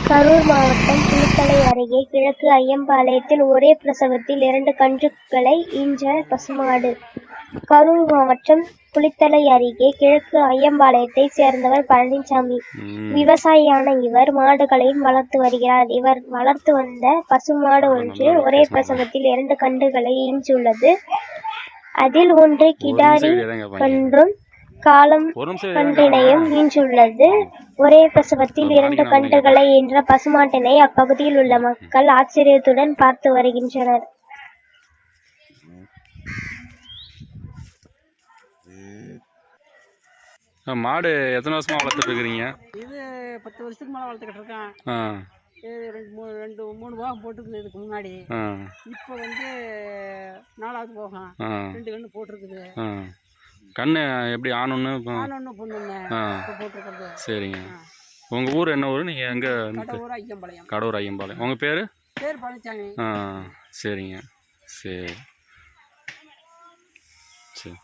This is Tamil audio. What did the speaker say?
கரூர் மாவட்டம் குளித்தலை அருகே கிழக்கு ஐயம்பாளையத்தில் ஒரே பிரசவத்தில் 2 கன்றுகளை ஈன்ற பசுமாடு. கரூர் மாவட்டம் குளித்தலை அருகே கிழக்கு ஐயம்பாளையத்தைச் சேர்ந்தவர் பழனிசாமி. விவசாயியான இவர் மாடுகளையும் வளர்த்து வருகிறார். இவர் வளர்த்து வந்த பசுமாடு ஒன்று ஒரே பிரசவத்தில் 2 கன்றுகளை ஈன்றுள்ளது. அதில் ஒன்று கிடாரி கன்றும் காலம் கன்றினையும் ஈன்றுள்ளது. ஒரே பிரசவத்தில் 2 கன்றுகளை ஈன்ற பசுமாட்டினை அப்பகுதியில் உள்ள மக்கள் ஆச்சரியத்துடன் பார்த்து வருகின்றனர். மாடு எத்தனை வருஷமா வளர்த்துட்டு இருக்கிறீங்க? இது 10 வருஷத்துக்கு மேலே வளர்த்துக்கிட்டு இருக்கேன். ரெண்டு மூணு போகம் போட்டுருக்குது இதுக்கு முன்னாடி. இப்போ வந்து 4வது போகம் 2 கன்று போட்டிருக்குது. கண்ணு எப்படி ஆணொன்று பொண்ணுன்னு போட்டிருக்கிறது. சரிங்க. உங்கள் ஊர் என்ன ஊர்? நீங்கள் எங்கே? ஐயம்பாளையம். கடவுர் ஐயம்பாளையம். உங்கள் பேர்? பழனிசாமி. சரிங்க. சரி சரி.